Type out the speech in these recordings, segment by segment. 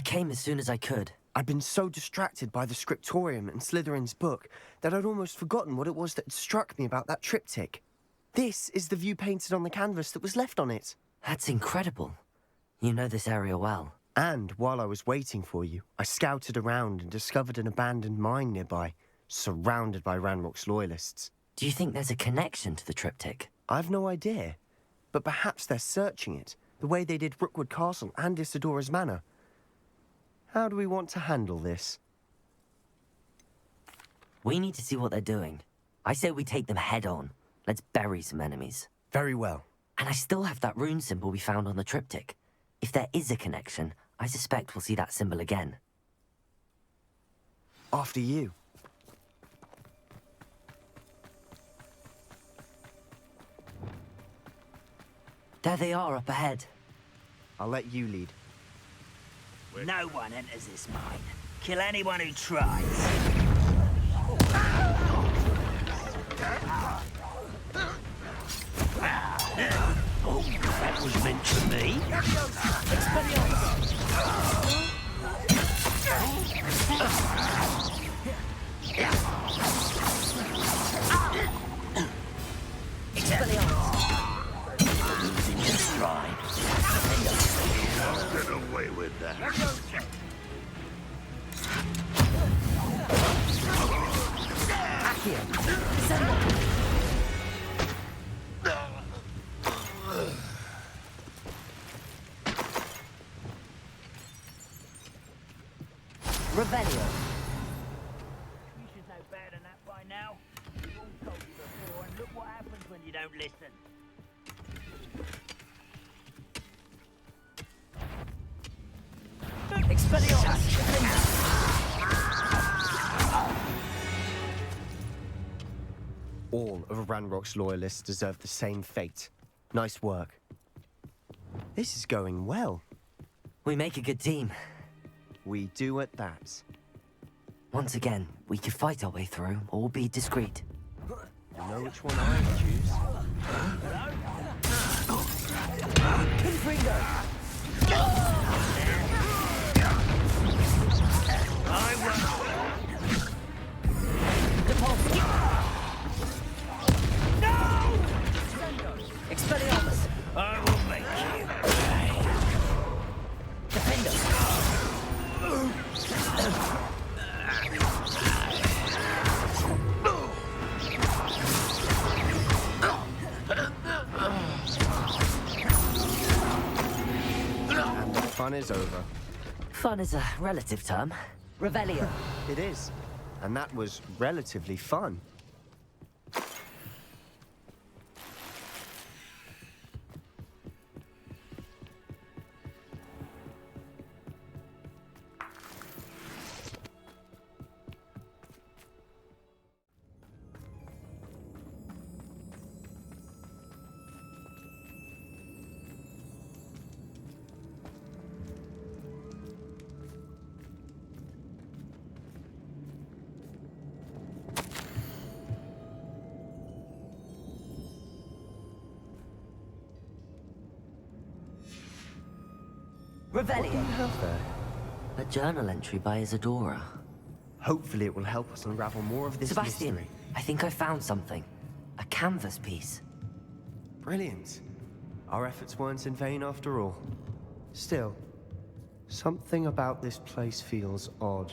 came as soon as I could. I'd been so distracted by the scriptorium and Slytherin's book that I'd almost forgotten what it was that had struck me about that triptych. This is the view painted on the canvas that was left on it. That's incredible. You know this area well. And while I was waiting for you, I scouted around and discovered an abandoned mine nearby, surrounded by Ranrock's loyalists. Do you think there's a connection to the triptych? I've no idea, but perhaps they're searching it, the way they did Rookwood Castle and Isidora's Manor. How do we want to handle this? We need to see what they're doing. I say we take them head on. Let's bury some enemies. Very well. And I still have that rune symbol we found on the triptych. If there is a connection, I suspect we'll see that symbol again. After you. There they are up ahead. I'll let you lead. No one enters this mine. Kill anyone who tries. Oh, that was meant for me. Losing your stride. Get away with that. Revelio. You should know better than that by now. We've all told you before, and look what happens when you don't listen. All of Ranrock's loyalists deserve the same fate. Nice work. This is going well. We make a good team. We do at that. Once again, we could fight our way through, or be discreet. You know which one I choose. I won't. Expelliarmus! I will make you pay. Defender! And the fun is over. Fun is a relative term. Revelio. It is. And that was relatively fun. What do you Revelio. have there? A journal entry by Isadora. Hopefully it will help us unravel more of this Sebastian, mystery. I think I found something. A canvas piece. Brilliant. Our efforts weren't in vain after all. Still, something about this place feels odd.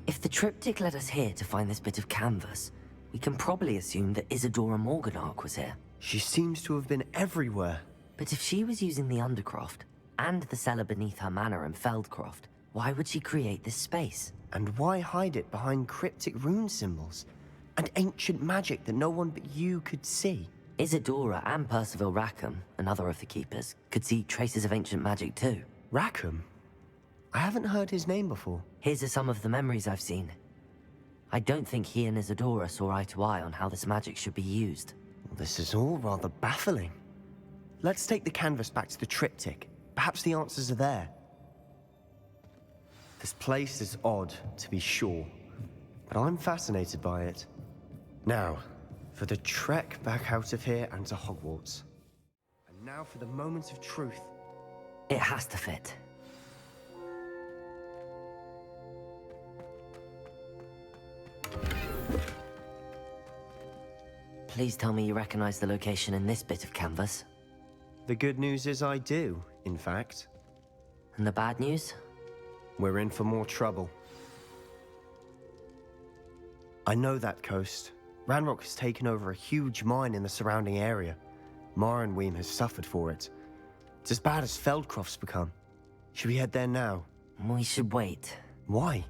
If the triptych led us here to find this bit of canvas, we can probably assume that Isadora Morganark was here. She seems to have been everywhere. But if she was using the Undercroft, and the cellar beneath her manor in Feldcroft, why would she create this space? And why hide it behind cryptic rune symbols? And ancient magic that no one but you could see? Isadora and Percival Rackham, another of the Keepers, could see traces of ancient magic too. Rackham? I haven't heard his name before. Here's some of the memories I've seen. I don't think he and Isadora saw eye to eye on how this magic should be used. This is all rather baffling. Let's take the canvas back to the triptych. Perhaps the answers are there. This place is odd, to be sure, but I'm fascinated by it. Now, for the trek back out of here and to Hogwarts. And now for the moment of truth. It has to fit. Please tell me you recognize the location in this bit of canvas. The good news is I do, in fact. And the bad news? We're in for more trouble. I know that coast. Ranrock has taken over a huge mine in the surrounding area. Marrenweem has suffered for it. It's as bad as Feldcroft's become. Should we head there now? We should wait. Why?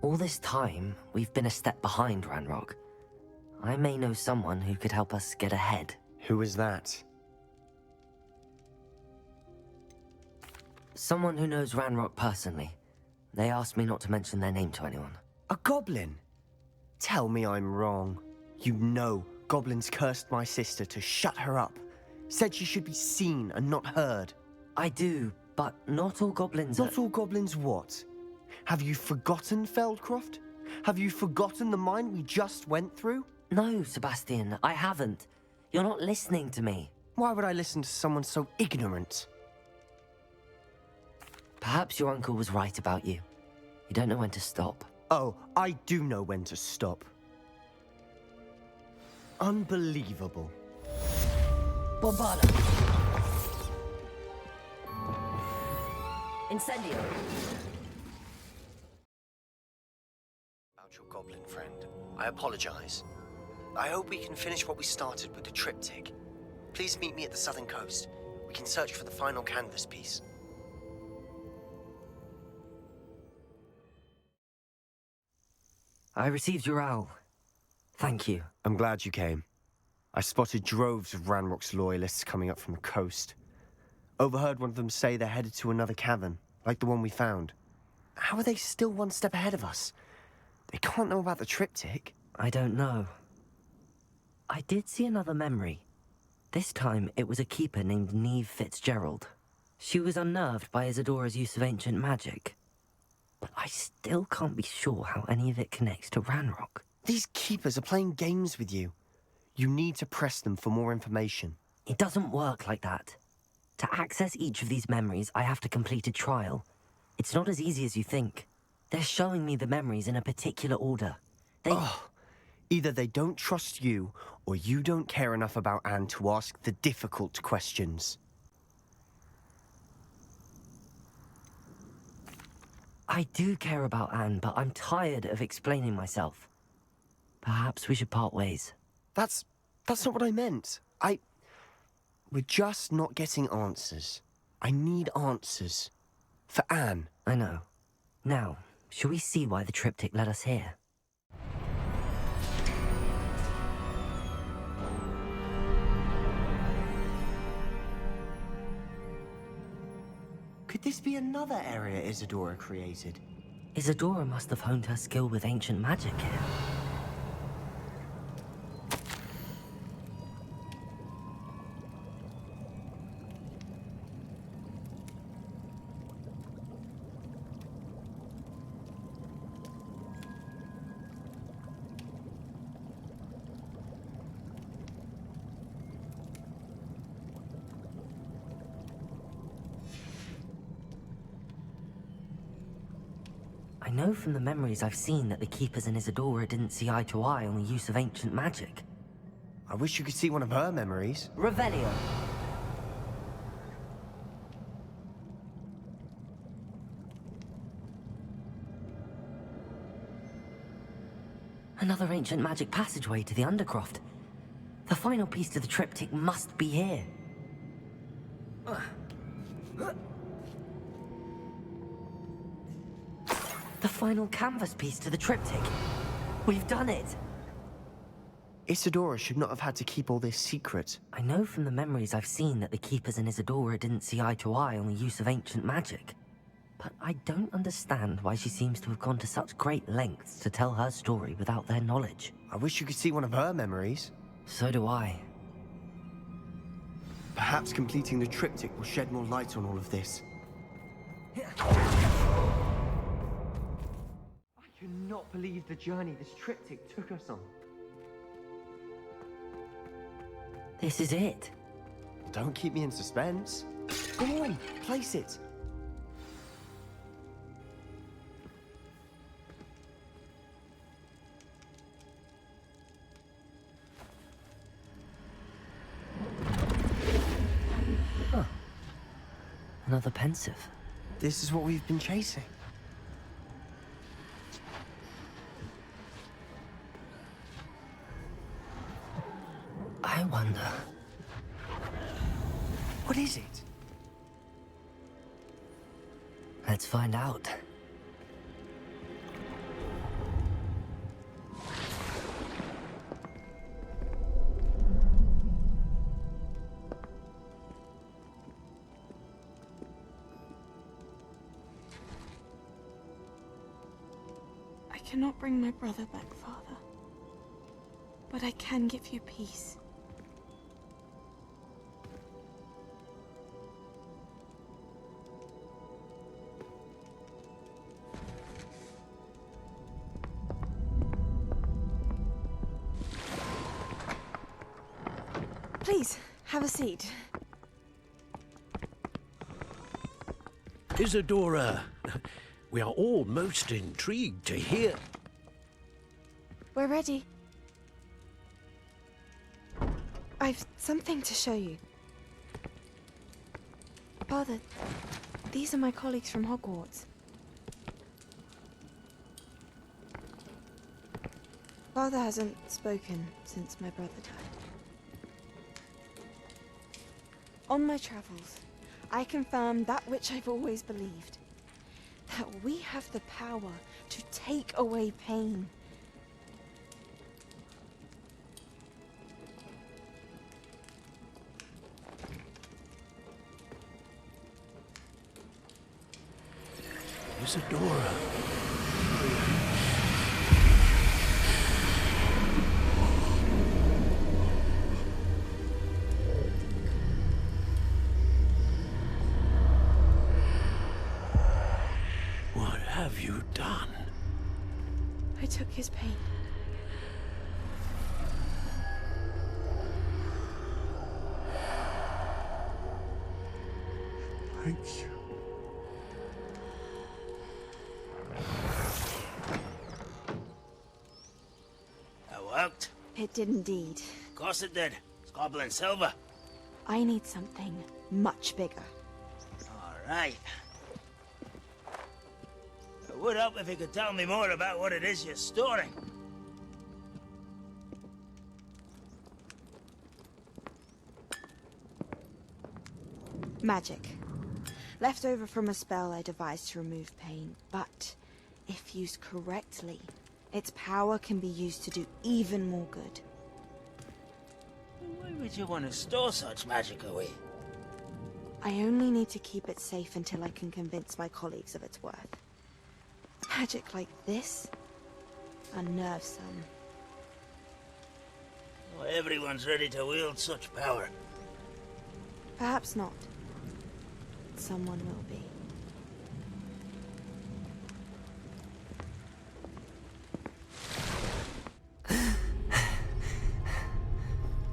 All this time, we've been a step behind Ranrock. I may know someone who could help us get ahead. Who is that? Someone who knows Ranrock personally. They asked me not to mention their name to anyone. A goblin? Tell me I'm wrong. You know goblins cursed my sister to shut her up. Said she should be seen and not heard. I do, but not all goblins Not all goblins what? Have you forgotten Feldcroft? Have you forgotten the mine we just went through? No, Sebastian, I haven't. You're not listening to me. Why would I listen to someone so ignorant? Perhaps your uncle was right about you. You don't know when to stop. Oh, I do know when to stop. Unbelievable. Bombarda! Incendio! About your goblin friend, I apologize. I hope we can finish what we started with the triptych. Please meet me at the southern coast. We can search for the final canvas piece. I received your owl. Thank you. I'm glad you came. I spotted droves of Ranrock's loyalists coming up from the coast. Overheard one of them say they're headed to another cavern, like the one we found. How are they still one step ahead of us? They can't know about the triptych. I don't know. I did see another memory. This time, it was a keeper named Neve Fitzgerald. She was unnerved by Isadora's use of ancient magic. But I still can't be sure how any of it connects to Ranrock. These keepers are playing games with you. You need to press them for more information. It doesn't work like that. To access each of these memories, I have to complete a trial. It's not as easy as you think. They're showing me the memories in a particular order. Either they don't trust you, or you don't care enough about Anne to ask the difficult questions. I do care about Anne, but I'm tired of explaining myself. Perhaps we should part ways. That's not what I meant. We're just not getting answers. I need answers. For Anne. I know. Now, shall we see why the triptych led us here? Could this be another area Isadora created? Isadora must have honed her skill with ancient magic here. I know from the memories I've seen that the Keepers and Isadora didn't see eye to eye on the use of ancient magic. I wish you could see one of her memories. Revelio! Another ancient magic passageway to the Undercroft. The final piece to the triptych must be here. The final canvas piece to the triptych. We've done it! Isadora should not have had to keep all this secret. I know from the memories I've seen that the Keepers and Isadora didn't see eye to eye on the use of ancient magic. But I don't understand why she seems to have gone to such great lengths to tell her story without their knowledge. I wish you could see one of her memories. So do I. Perhaps completing the triptych will shed more light on all of this. I cannot believe the journey this triptych took us on. This is it. Don't keep me in suspense. Go on, place it. Another pensive. This is what we've been chasing. I wonder. What is it? Let's find out. I cannot bring my brother back, Father. But I can give you peace. Please, have a seat. Isadora, we are all most intrigued to hear. We're ready. I've something to show you. Father, these are my colleagues from Hogwarts. Father hasn't spoken since my brother died. On my travels, I confirmed that which I've always believed. That we have the power to take away pain. Isadora. What have you done? I took his pain. Thank you. That worked. It did indeed. Of course it did. It's goblin silver. I need something much bigger. All right. It would help if you could tell me more about what it is you're storing. Magic. Left over from a spell I devised to remove pain, but if used correctly, its power can be used to do even more good. Why would you want to store such magic away? I only need to keep it safe until I can convince my colleagues of its worth. Magic like this unnerves some. Not everyone's ready to wield such power. Perhaps not. Someone will be.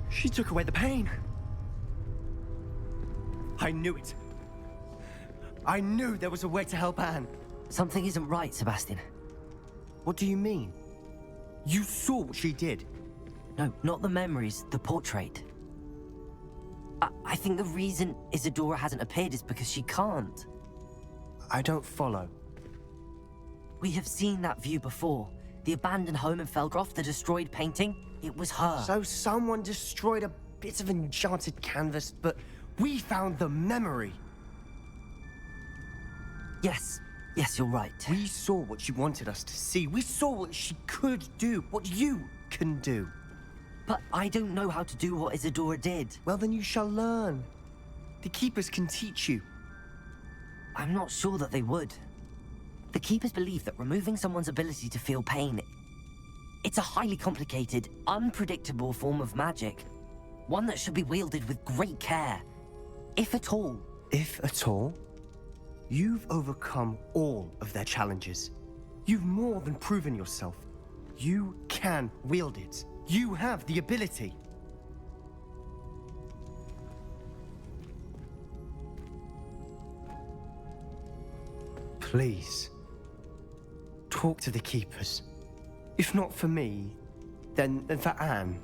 She took away the pain. I knew it. I knew there was a way to help Anne. Something isn't right, Sebastian. What do you mean? You saw what she did. No, not the memories, the portrait. I think the reason Isadora hasn't appeared is because she can't. I don't follow. We have seen that view before. The abandoned home in Felgroth, the destroyed painting, it was her. So someone destroyed a bit of enchanted canvas, but we found the memory. Yes, you're right. We saw what she wanted us to see. We saw what she could do, what you can do. But I don't know how to do what Isadora did. Well, then you shall learn. The Keepers can teach you. I'm not sure that they would. The Keepers believe that removing someone's ability to feel pain, it's a highly complicated, unpredictable form of magic. One that should be wielded with great care. If at all. If at all? You've overcome all of their challenges. You've more than proven yourself. You can wield it. You have the ability. Please. Talk to the keepers. If not for me, then for Anne.